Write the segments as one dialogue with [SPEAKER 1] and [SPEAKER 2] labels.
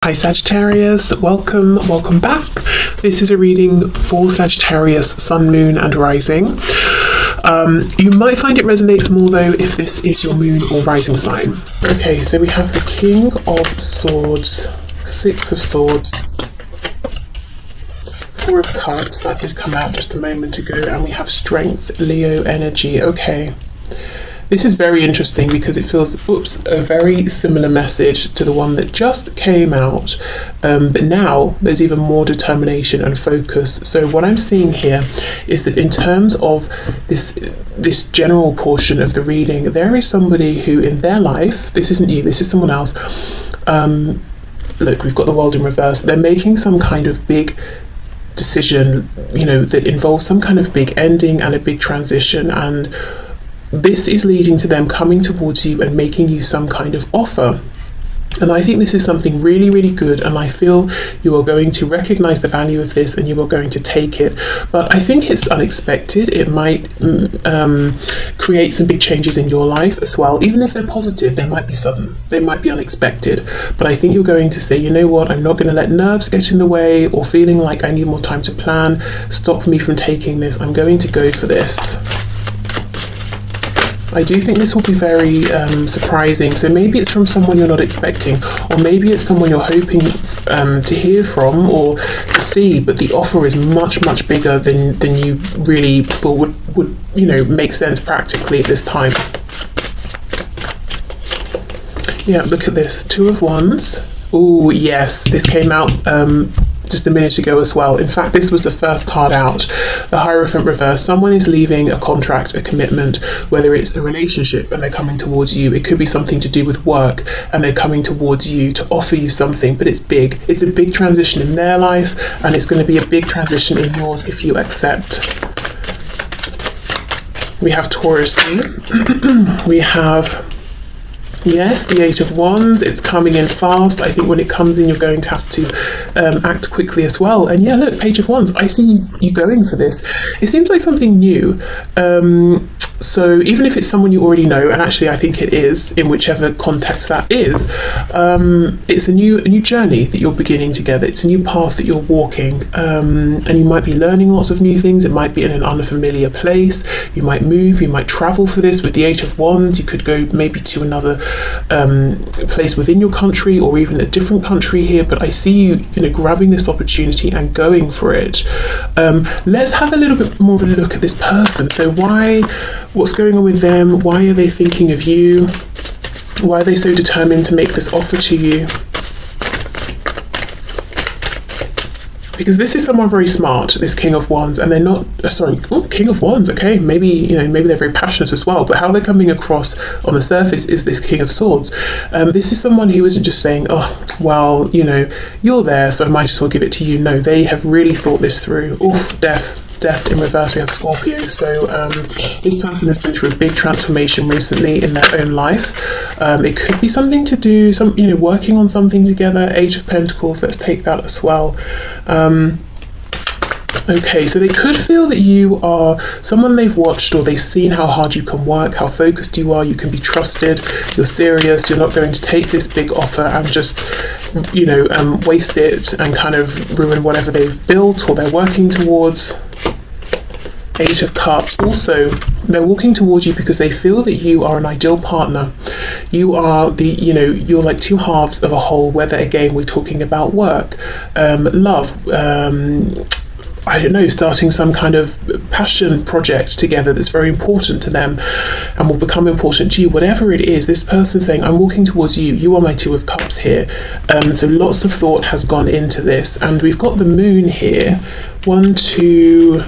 [SPEAKER 1] Hi Sagittarius, welcome back. This is a reading for Sagittarius Sun, Moon and Rising. You might find it resonates more though if this is your Moon or Rising sign. Okay, so we have the King of Swords, Six of Swords, Four of Cups, that did come out just a moment ago, and we have Strength, Leo energy. Okay. This is very interesting because it feels, a very similar message to the one that just came out, but now there's even more determination and focus. So what I'm seeing here is that in terms of this general portion of the reading, there is somebody who in their life, this isn't you, this is someone else, look, we've got the world in reverse, they're making some kind of big decision, that involves some kind of big ending and a big transition, and this is leading to them coming towards you and making you some kind of offer. And I think this is something really, really good, and I feel you are going to recognize the value of this and you are going to take it. But I think it's unexpected. It might create some big changes in your life as well. Even if they're positive, they might be sudden, they might be unexpected. But I think you're going to say, you know what, I'm not going to let nerves get in the way or feeling like I need more time to plan stop me from taking this. I'm going to go for this. I do think this will be very surprising. So maybe it's from someone you're not expecting, or maybe it's someone you're hoping to hear from or to see, but the offer is much, much bigger than you really thought would make sense practically at this time. Yeah, look at this. Two of Wands. Oh yes, this came out just a minute ago as well. In fact, this was the first card out, the Hierophant reverse. Someone is leaving a contract, a commitment, whether it's a relationship and they're coming towards you. It could be something to do with work and they're coming towards you to offer you something, but it's big. It's a big transition in their life, and it's going to be a big transition in yours if you accept. We have Taurus here. We have, yes, the Eight of Wands. It's coming in fast. I think when it comes in, you're going to have to act quickly as well. And yeah, look, Page of Wands. I see you going for this. It seems like something new. So even if it's someone you already know, and actually I think it is, in whichever context that is, it's a new journey that you're beginning together. It's a new path that you're walking, and you might be learning lots of new things. It might be in an unfamiliar place. You might move, you might travel for this. With the Eight of Wands, you could go maybe to another place within your country or even a different country here, but I see you grabbing this opportunity and going for it. Let's have a little bit more of a look at this person. So what's going on with them? Why are they thinking of you? Why are they so determined to make this offer to you? Because this is someone very smart, this King of Wands, and they're not, King of Wands, okay, maybe they're very passionate as well, but how they're coming across on the surface is this King of Swords. This is someone who isn't just saying, oh, well, you're there, so I might as well give it to you. No, they have really thought this through. Oh, Death in reverse, we have Scorpio. So this person has been through a big transformation recently in their own life. It could be something to do, working on something together. Eight of Pentacles, let's take that as well. Okay, so they could feel that you are someone they've watched, or they've seen how hard you can work, how focused you are, you can be trusted, you're serious, you're not going to take this big offer and just, waste it and kind of ruin whatever they've built or they're working towards. Eight of Cups. Also, they're walking towards you because they feel that you are an ideal partner. You are you're like two halves of a whole, whether again we're talking about work, love, I don't know, starting some kind of passion project together that's very important to them and will become important to you. Whatever it is, this person saying, I'm walking towards you, you are my Two of Cups here. So lots of thought has gone into this. And we've got the Moon here. 1, 2,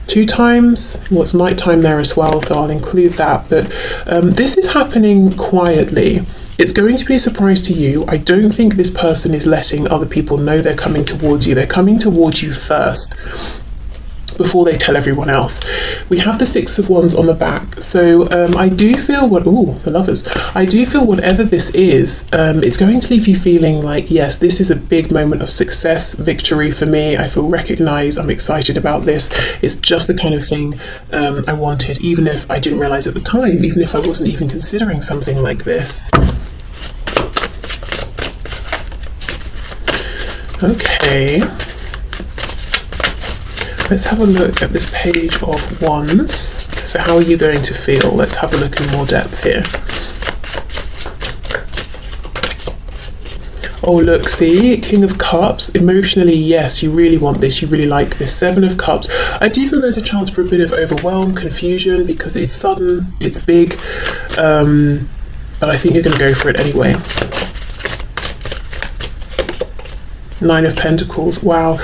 [SPEAKER 1] 2 times. Well, it's nighttime there as well, so I'll include that. But this is happening quietly. It's going to be a surprise to you. I don't think this person is letting other people know they're coming towards you. They're coming towards you first before they tell everyone else. We have the Six of Wands on the back. So I do feel the Lovers. I do feel whatever this is, it's going to leave you feeling like, yes, this is a big moment of success, victory for me. I feel recognized. I'm excited about this. It's just the kind of thing I wanted, even if I didn't realize at the time, even if I wasn't even considering something like this. Okay. Let's have a look at this page of wands. So how are you going to feel? Let's have a look in more depth here. Oh, look, see, King of Cups. Emotionally, yes, you really want this. You really like this. Seven of Cups. I do feel there's a chance for a bit of overwhelm, confusion, because it's sudden, it's big. But I think you're going to go for it anyway. Nine of Pentacles. Wow.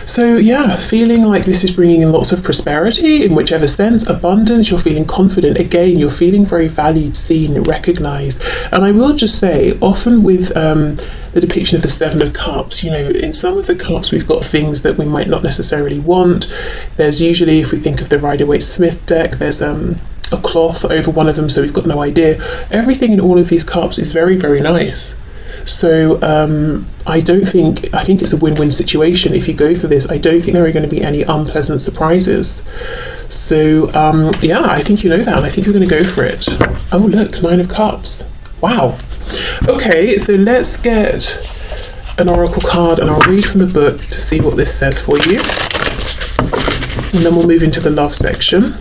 [SPEAKER 1] So yeah, feeling like this is bringing in lots of prosperity in whichever sense, abundance, you're feeling confident. Again, you're feeling very valued, seen, recognized. And I will just say, often with the depiction of the Seven of Cups, you know, in some of the cups we've got things that we might not necessarily want. There's usually, if we think of the Rider-Waite-Smith deck, there's a cloth over one of them, so we've got no idea. Everything in all of these cups is very, very nice. So I think it's a win-win situation if you go for this. I don't think there are going to be any unpleasant surprises. So yeah, I think you know that, and I think you're going to go for it. Oh look, Nine of Cups. Wow. Okay, so let's get an oracle card and I'll read from the book to see what this says for you. And then we'll move into the love section.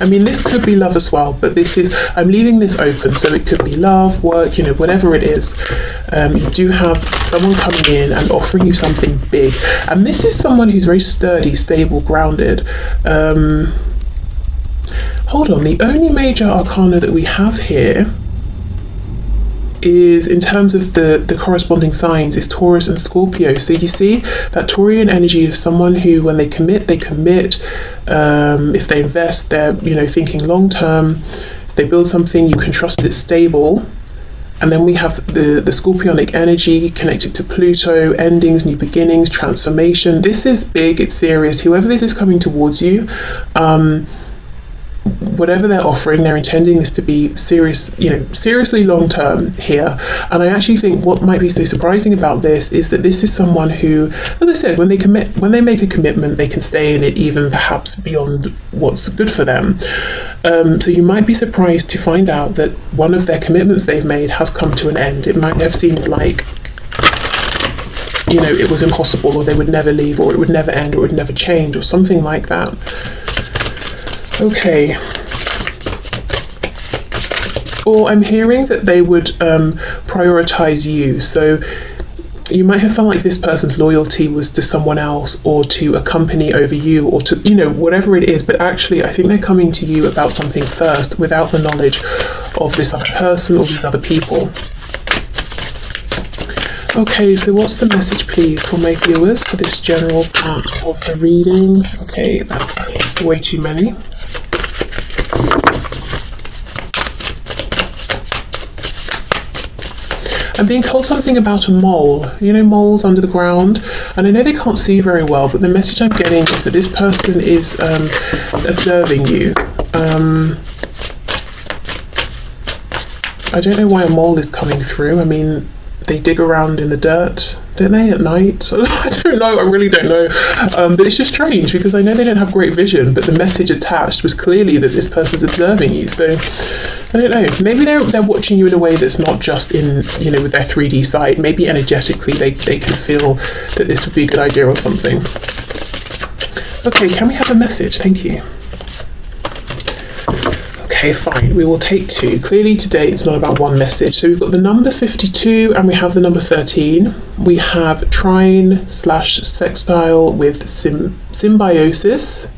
[SPEAKER 1] I mean, this could be love as well, but this is, I'm leaving this open, so it could be love, work, you know, whatever it is. You do have someone coming in and offering you something big. And this is someone who's very sturdy, stable, grounded. Hold on, the only major arcana that we have here is, in terms of the corresponding signs, is Taurus and Scorpio. So you see that Taurian energy of someone who, when they commit, they commit. If they invest, they're, you know, thinking long term. If they build something, you can trust it's stable. And then we have the Scorpionic energy connected to Pluto, endings, new beginnings, transformation. This is big, it's serious. Whoever this is coming towards you, whatever they're offering, they're intending this to be serious, you know, seriously long term here. And I actually think what might be so surprising about this is that this is someone who, as I said, when they make a commitment, they can stay in it even perhaps beyond what's good for them. So you might be surprised to find out that one of their commitments they've made has come to an end. It might have seemed like, you know, it was impossible, or they would never leave, or it would never end, or it would never change, or something like that. Okay. Or I'm hearing that they would prioritize you. So you might have felt like this person's loyalty was to someone else, or to a company over you, or to, you know, whatever it is. But actually, I think they're coming to you about something first, without the knowledge of this other person or these other people. Okay, so what's the message, please, for my viewers for this general part of the reading? Okay, that's way too many. I'm being told something about a mole, you know, moles under the ground, and I know they can't see very well, but the message I'm getting is that this person is observing you. I don't know why a mole is coming through. I mean, they dig around in the dirt, don't they, at night? I don't know, I really don't know. But it's just strange, because I know they don't have great vision, but the message attached was clearly that this person's observing you. So I don't know, maybe they're watching you in a way that's not just in, you know, with their 3D side. Maybe energetically they can feel that this would be a good idea or something. Okay, can we have a message? Thank you. Okay, fine, we will take two. Clearly today it's not about one message. So we've got the number 52 and we have the number 13. We have trine / sextile with symbiosis.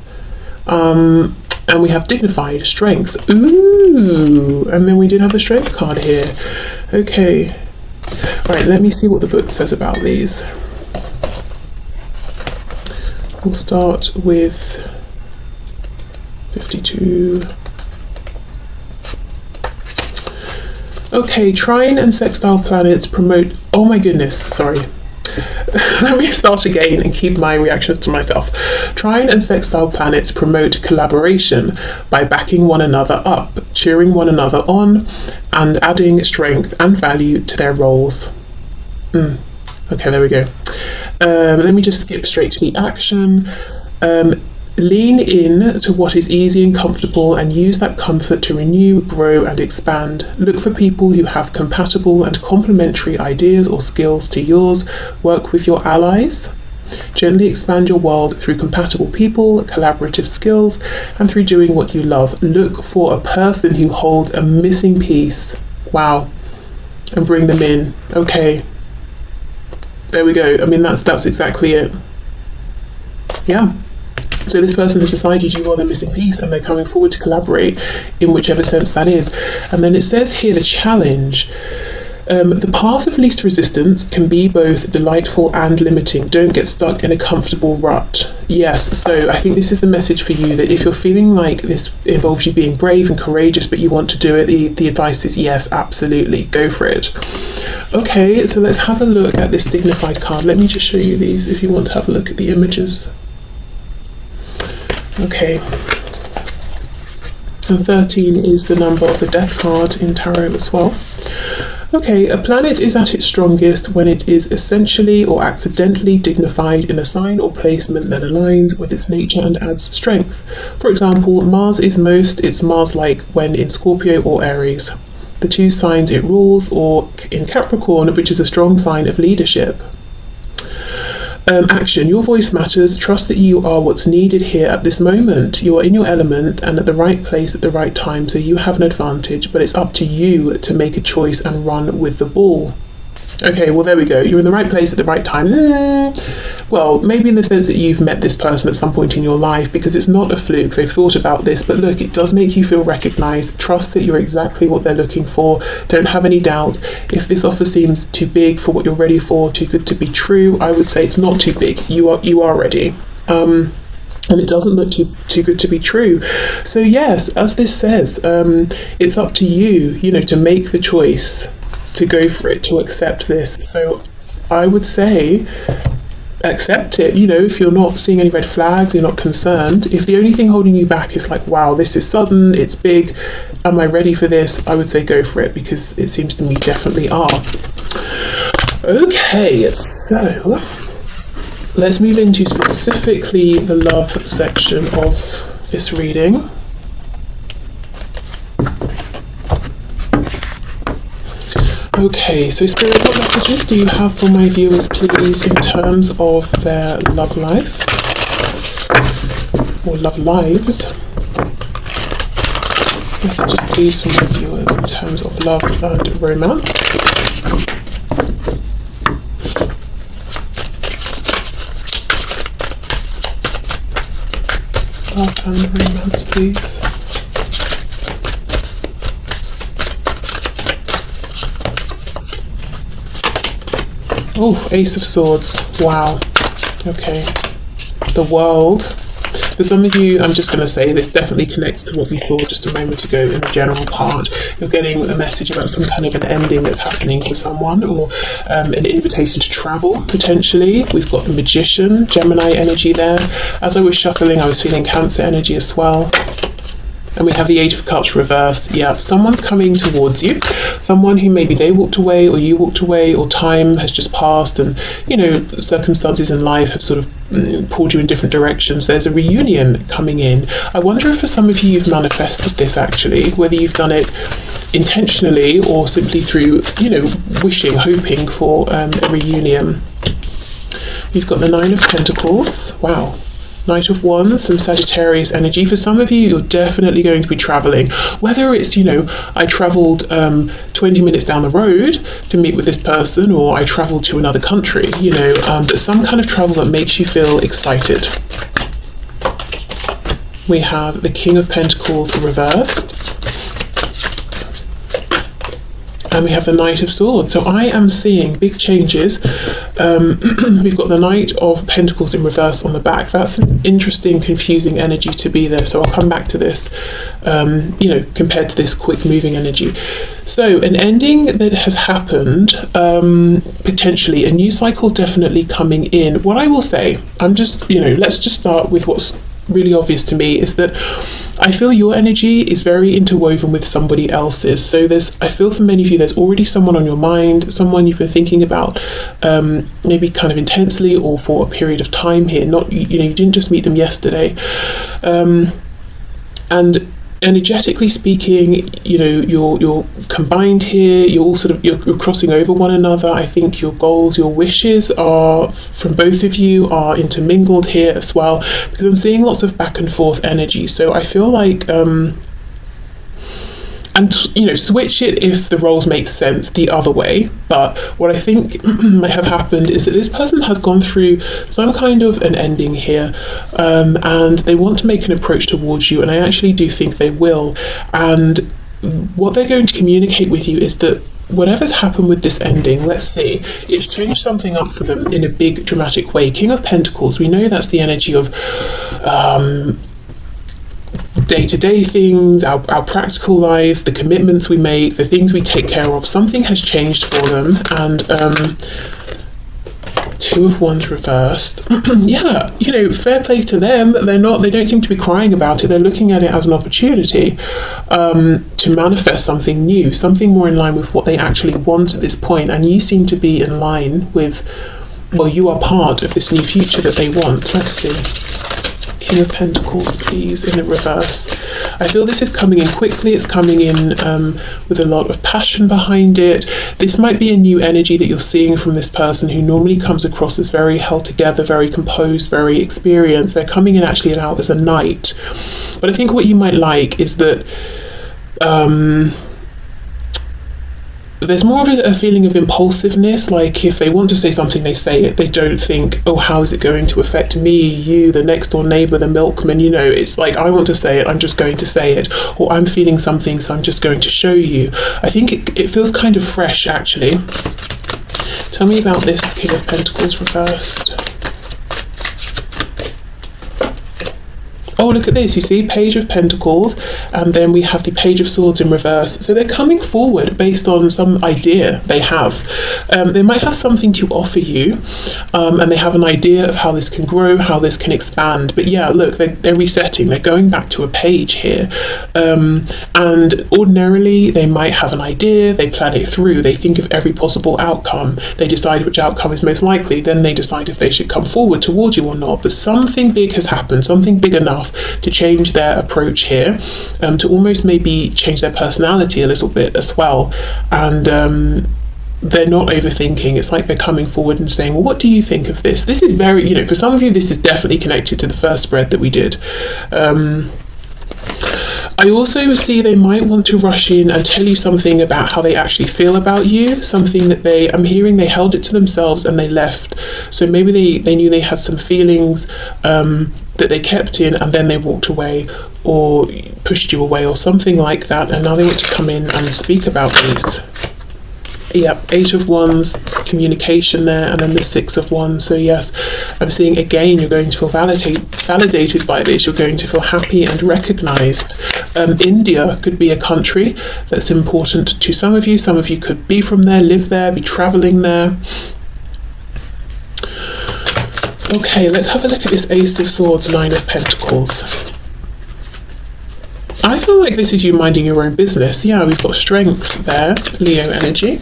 [SPEAKER 1] And we have dignified, strength. Ooh, and then we did have the strength card here. Okay. Right, let me see what the book says about these. We'll start with 52. Okay, trine and sextile planets promote... Oh my goodness, sorry. Let me start again and keep my reactions to myself. Trine and sextile planets promote collaboration by backing one another up, cheering one another on, and adding strength and value to their roles. Okay, there we go. Let me just skip straight to the action. Lean in to what is easy and comfortable and use that comfort to renew, grow, and expand. Look for people who have compatible and complementary ideas or skills to yours. Work with your allies. Gently expand your world through compatible people, collaborative skills, and through doing what you love. Look for a person who holds a missing piece. Wow. And bring them in. Okay. There we go. I mean, that's exactly it. Yeah. So this person has decided you are the missing piece and they're coming forward to collaborate in whichever sense that is. And then it says here the challenge. The path of least resistance can be both delightful and limiting. Don't get stuck in a comfortable rut. Yes, so I think this is the message for you, that if you're feeling like this involves you being brave and courageous, but you want to do it, the advice is yes, absolutely, go for it. Okay, so let's have a look at this dignified card. Let me just show you these if you want to have a look at the images. Okay. And 13 is the number of the death card in tarot as well. Okay, a planet is at its strongest when it is essentially or accidentally dignified in a sign or placement that aligns with its nature and adds strength. For example, Mars is it's Mars-like when in Scorpio or Aries, the two signs it rules, or in Capricorn, which is a strong sign of leadership. Action. Your voice matters. Trust that you are what's needed here at this moment. You are in your element and at the right place at the right time, so you have an advantage, but it's up to you to make a choice and run with the ball. Okay, well, there we go. You're in the right place at the right time. Well, maybe in the sense that you've met this person at some point in your life, because it's not a fluke. They've thought about this, but look, it does make you feel recognized. Trust that you're exactly what they're looking for. Don't have any doubt. If this offer seems too big for what you're ready for, too good to be true, I would say it's not too big. You are ready. And it doesn't look too good to be true. So yes, as this says, it's up to you, to make the choice, to go for it, to accept this. So I would say accept it. If you're not seeing any red flags, you're not concerned. If the only thing holding you back is like, wow, this is sudden, it's big, am I ready for this? I would say go for it, because it seems to me you definitely are. Okay, so let's move into specifically the love section of this reading. Okay, so Spirit, what messages do you have for my viewers, please, in terms of their love life or love lives? Messages, please, for my viewers in terms of love and romance. Love and romance, please. Oh, Ace of Swords. Wow. Okay. The World. For some of you, I'm just going to say this definitely connects to what we saw just a moment ago in the general part. You're getting a message about some kind of an ending that's happening for someone, or an invitation to travel, potentially. We've got the Magician, Gemini energy there. As I was shuffling, I was feeling Cancer energy as well. And we have the Eight of Cups reversed. Yeah, someone's coming towards you. Someone who maybe they walked away, or you walked away, or time has just passed, and circumstances in life have sort of pulled you in different directions. There's a reunion coming in. I wonder if for some of you you've manifested this actually, whether you've done it intentionally or simply through, wishing, hoping for a reunion. We've got the Nine of Pentacles. Wow. Knight of Wands, some Sagittarius energy. For some of you, you're definitely going to be traveling. Whether it's, I traveled 20 minutes down the road to meet with this person, or I traveled to another country, but some kind of travel that makes you feel excited. We have the King of Pentacles reversed. And we have the Knight of Swords. So I am seeing big changes. We've got the Knight of Pentacles in reverse on the back. That's an interesting, confusing energy to be there. So I'll come back to this, compared to this quick moving energy. So an ending that has happened, potentially a new cycle definitely coming in. What I will say, let's just start with what's really obvious to me, is that I feel your energy is very interwoven with somebody else's. So I feel for many of you, there's already someone on your mind, someone you've been thinking about, maybe kind of intensely or for a period of time here. Not, you didn't just meet them yesterday. And energetically speaking, you're combined here. You're all you're crossing over one another. I think your goals, your wishes are from both of you are intermingled here as well, because I'm seeing lots of back and forth energy. So I feel like and switch it if the roles make sense the other way. But what I think might have happened is that this person has gone through some kind of an ending here, and they want to make an approach towards you, and I actually do think they will. And what they're going to communicate with you is that whatever's happened with this ending, let's see, it's changed something up for them in a big dramatic way. King of Pentacles, we know that's the energy of day-to-day things, our practical life, the commitments we make, the things we take care of. Something has changed for them. And Two of Wands reversed. Yeah, fair play to them. They don't seem to be crying about it. They're looking at it as an opportunity to manifest something new, something more in line with what they actually want at this point. And you seem to be in line with, well, you are part of this new future that they want. Let's see. King of Pentacles, please, in the reverse. I feel this is coming in quickly. It's coming in with a lot of passion behind it. This might be a new energy that you're seeing from this person who normally comes across as very held together, very composed, very experienced. They're coming in actually out as a knight. But I think what you might like is that there's more of a feeling of impulsiveness. Like if they want to say something, they say it. They don't think, oh, how is it going to affect me, you, the next door neighbour, the milkman? It's like, I want to say it, I'm just going to say it. Or I'm feeling something, so I'm just going to show you. I think it feels kind of fresh, actually. Tell me about this King of Pentacles reversed. Oh, look at this, you see, Page of Pentacles, and then we have the Page of Swords in reverse. So they're coming forward based on some idea they have. They might have something to offer you, and they have an idea of how this can grow, how this can expand. But yeah, look, they're resetting, they're going back to a page here. And ordinarily, they might have an idea, they plan it through, they think of every possible outcome, they decide which outcome is most likely, then they decide if they should come forward towards you or not. But something big has happened, something big enough to change their approach here, to almost maybe change their personality a little bit as well. And they're not overthinking. It's like they're coming forward and saying, well, what do you think of this? This is very, for some of you, this is definitely connected to the first spread that we did. I also see they might want to rush in and tell you something about how they actually feel about you, something that I'm hearing they held it to themselves and they left. So maybe they knew they had some feelings that they kept in, and then they walked away or pushed you away or something like that, and now they want to come in and speak about these. Yep, 8 of Wands, communication there, and then the 6 of Wands. So yes, I'm seeing again you're going to feel validated by this. You're going to feel happy and recognized. India could be a country that's important to some of you. Some of you could be from there, live there, be traveling there. Okay, let's have a look at this Ace of Swords, 9 of Pentacles. I feel like this is you minding your own business. Yeah, we've got strength there, Leo energy.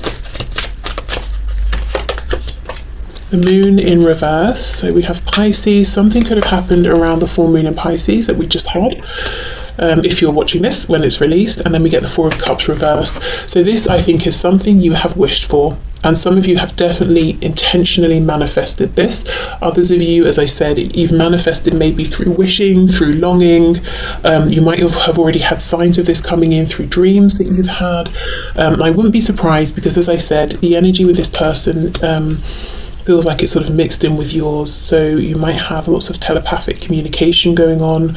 [SPEAKER 1] The moon in reverse. So we have Pisces. Something could have happened around the full moon in Pisces that we just had. If you're watching this when it's released, and then we get the 4 of Cups reversed. So this, I think, is something you have wished for, and some of you have definitely intentionally manifested this. Others of you, as I said, you've manifested maybe through wishing, through longing. You might have already had signs of this coming in through dreams that you've had. I wouldn't be surprised, because as I said, the energy with this person feels like it's sort of mixed in with yours. So you might have lots of telepathic communication going on.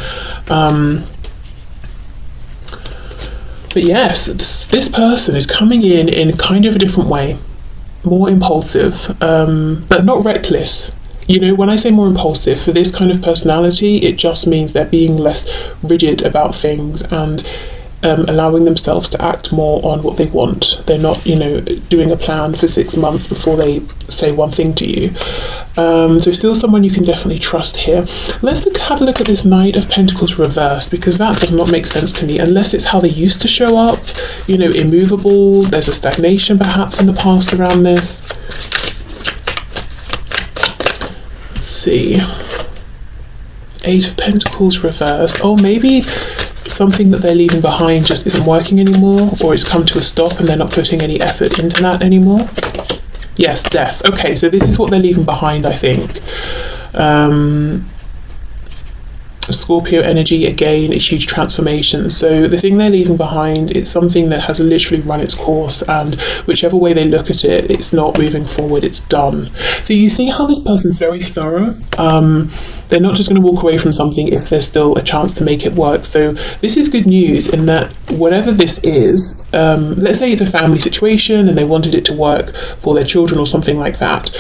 [SPEAKER 1] But yes, this person is coming in kind of a different way, more impulsive, but not reckless. When I say more impulsive, for this kind of personality, it just means they're being less rigid about things, and allowing themselves to act more on what they want. They're not, doing a plan for 6 months before they say one thing to you. So still someone you can definitely trust here. Let's have a look at this Knight of Pentacles reversed, because that does not make sense to me unless it's how they used to show up, immovable. There's a stagnation perhaps in the past around this. Let's see. 8 of Pentacles reversed. Oh, maybe something that they're leaving behind just isn't working anymore, or it's come to a stop and they're not putting any effort into that anymore. Yes, death. Okay, so this is what they're leaving behind, I think. Scorpio energy, again, a huge transformation. So the thing they're leaving behind, it's something that has literally run its course, and whichever way they look at it, it's not moving forward, it's done. So you see how this person's very thorough. They're not just going to walk away from something if there's still a chance to make it work. So this is good news in that whatever this is, let's say it's a family situation and they wanted it to work for their children or something like that.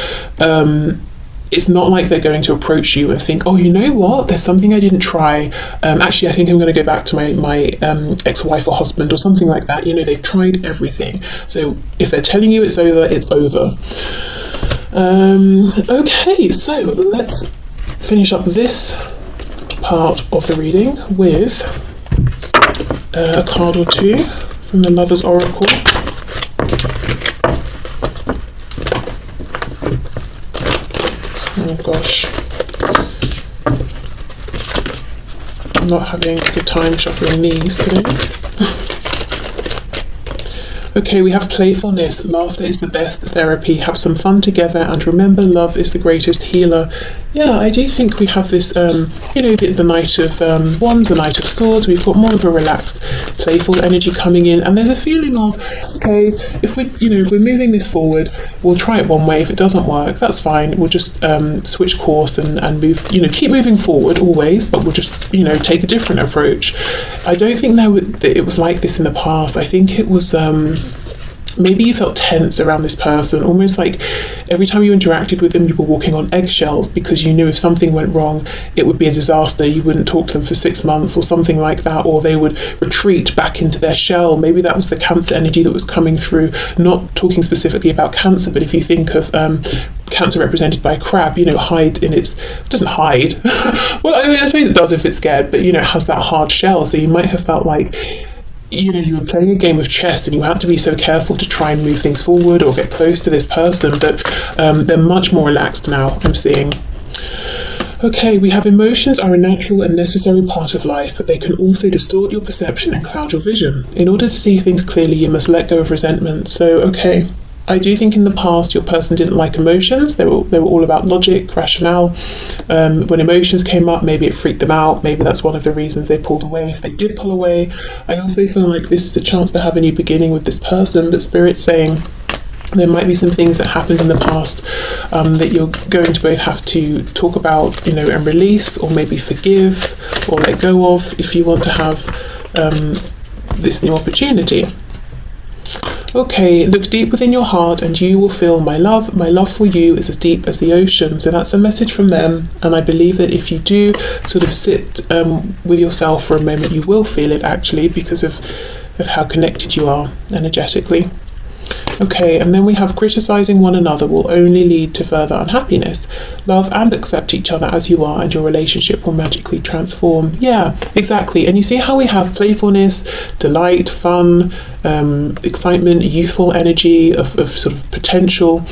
[SPEAKER 1] It's not like they're going to approach you and think, oh, you know what, there's something I didn't try. Actually, I think I'm going to go back to my ex-wife or husband or something like that. They've tried everything. So if they're telling you it's over, it's over. Okay, so let's finish up this part of the reading with a card or two from the Lover's Oracle. Oh gosh, I'm not having a good time shuffling these today. Okay, we have playfulness. Laughter is the best therapy. Have some fun together, and remember, love is the greatest healer. Yeah, I do think we have this, the Knight of Wands, the Knight of Swords. We've got more of a relaxed, playful energy coming in, and there's a feeling of, okay, if we're moving this forward, we'll try it one way. If it doesn't work, that's fine. We'll just switch course and move. Keep moving forward always, but we'll just take a different approach. I don't think that it was like this in the past. I think it was. Maybe you felt tense around this person, almost like every time you interacted with them you were walking on eggshells, because you knew if something went wrong it would be a disaster. You wouldn't talk to them for 6 months or something like that, or they would retreat back into their shell. Maybe that was the Cancer energy that was coming through. Not talking specifically about Cancer, but if you think of Cancer represented by a crab, hides in its, doesn't hide. Well, I suppose it does if it's scared, but it has that hard shell. So you might have felt like you were playing a game of chess and you had to be so careful to try and move things forward or get close to this person, but they're much more relaxed now, I'm seeing. Okay, we have emotions are a natural and necessary part of life, but they can also distort your perception and cloud your vision. In order to see things clearly, you must let go of resentment. So, okay, I do think in the past your person didn't like emotions. They were all about logic, rationale. When emotions came up, maybe it freaked them out. Maybe that's one of the reasons they pulled away. If they did pull away, I also feel like this is a chance to have a new beginning with this person, but Spirit's saying there might be some things that happened in the past that you're going to both have to talk about, and release, or maybe forgive or let go of if you want to have this new opportunity. Okay, look deep within your heart and you will feel my love. My love for you is as deep as the ocean. So that's a message from them, and I believe that if you do sort of sit with yourself for a moment, you will feel it actually, because of how connected you are energetically. Okay, and then we have criticizing one another will only lead to further unhappiness. Love and accept each other as you are and your relationship will magically transform. Yeah, exactly. And you see how we have playfulness, delight, fun, excitement, youthful energy of sort of potential.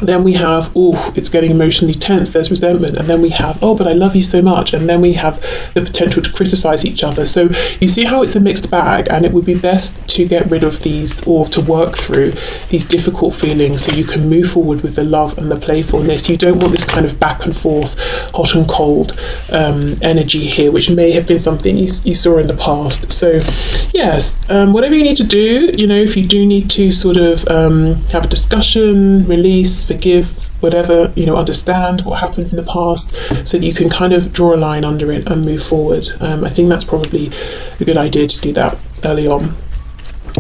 [SPEAKER 1] Then we have, oh, it's getting emotionally tense, there's resentment. And then we have, oh, but I love you so much. And then we have the potential to criticize each other. So you see how it's a mixed bag, and it would be best to get rid of these, or to work through these difficult feelings so you can move forward with the love and the playfulness. You don't want this kind of back and forth, hot and cold energy here, which may have been something you saw in the past. So yes, whatever you need to do, if you do need to sort of have a discussion, release, forgive, whatever, understand what happened in the past so that you can kind of draw a line under it and move forward. I think that's probably a good idea to do that early on.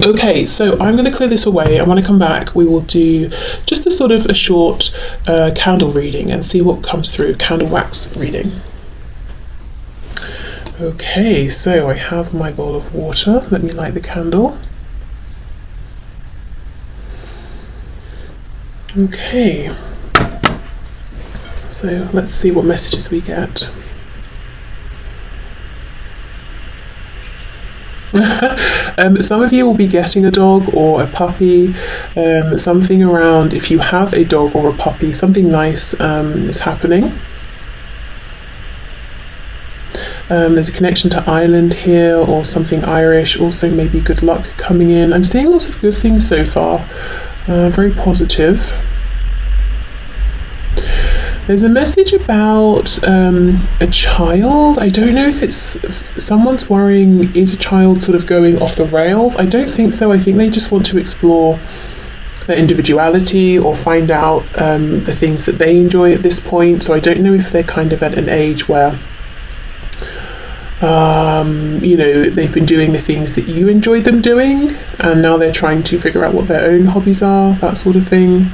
[SPEAKER 1] Okay, so I'm going to clear this away, and when I come back we will do just a short candle reading and see what comes through, candle wax reading. Okay, so I have my bowl of water. Let me light the candle. Okay, so let's see what messages we get. Some of you will be getting a dog or a puppy, something around, if you have a dog or a puppy, something nice is happening. There's a connection to Ireland here, or something Irish, also maybe good luck coming in. I'm seeing lots of good things so far, very positive. There's a message about a child. I don't know if someone's worrying, is a child sort of going off the rails? I don't think so. I think they just want to explore their individuality or find out the things that they enjoy at this point. So I don't know if they're kind of at an age where you know, they've been doing the things that you enjoyed them doing, and now they're trying to figure out what their own hobbies are, that sort of thing.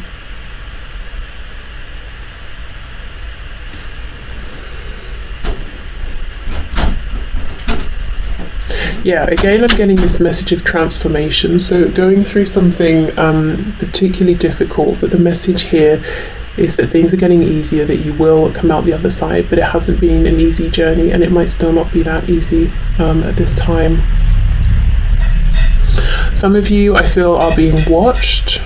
[SPEAKER 1] Yeah, again, I'm getting this message of transformation. So going through something particularly difficult, but the message here is that things are getting easier, that you will come out the other side, but it hasn't been an easy journey, and it might still not be that easy at this time. Some of you, I feel, are being watched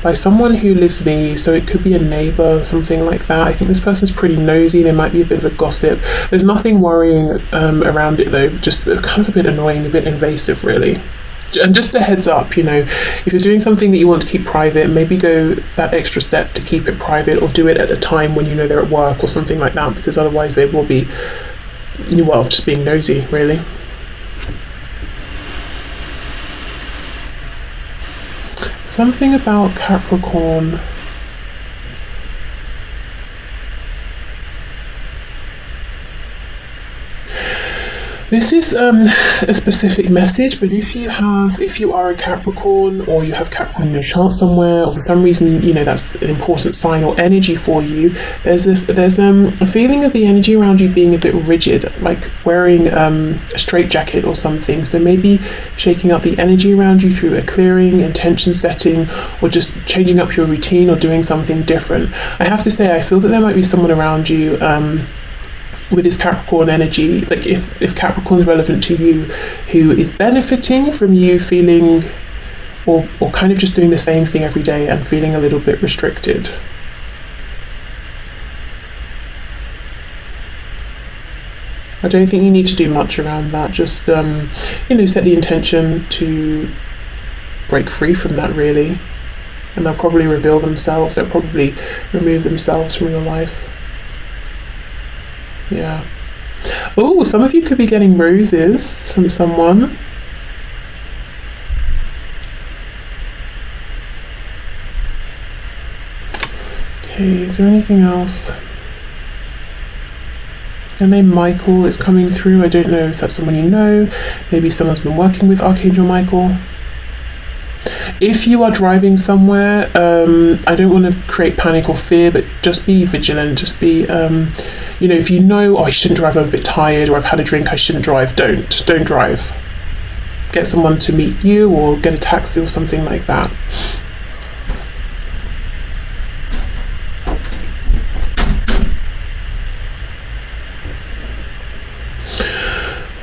[SPEAKER 1] by someone who lives near you, so it could be a neighbour, something like that. I think this person's pretty nosy, they might be a bit of a gossip. There's nothing worrying around it though, just kind of a bit annoying, a bit invasive really. And just a heads up, you know, if you're doing something that you want to keep private, maybe go that extra step to keep it private, or do it at a time when you know they're at work or something like that, because otherwise they will be, well, just being nosy really. Something about Capricorn. This is a specific message, but if you are a Capricorn, or you have Capricorn in your chart somewhere, or for some reason, you know, that's an important sign or energy for you, there's a feeling of the energy around you being a bit rigid, like wearing a straitjacket or something. So maybe shaking up the energy around you through a clearing, intention setting, or just changing up your routine or doing something different. I have to say, I feel that there might be someone around you with this Capricorn energy, like if Capricorn is relevant to you, who is benefiting from you feeling or kind of just doing the same thing every day and feeling a little bit restricted. I don't think you need to do much around that. Just you know, set the intention to break free from that really, and they'll probably reveal themselves, they'll probably remove themselves from your life. Yeah. Oh, some of you could be getting roses from someone. Okay, is there anything else? The name Michael is coming through. I don't know if that's someone you know. Maybe someone's been working with Archangel Michael. If you are driving somewhere, I don't want to create panic or fear, but just be vigilant. Just be, you know, if you know, oh, I shouldn't drive, I'm a bit tired, or I've had a drink, I shouldn't drive, don't drive. Get someone to meet you, or get a taxi or something like that.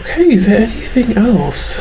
[SPEAKER 1] Okay, is there anything else?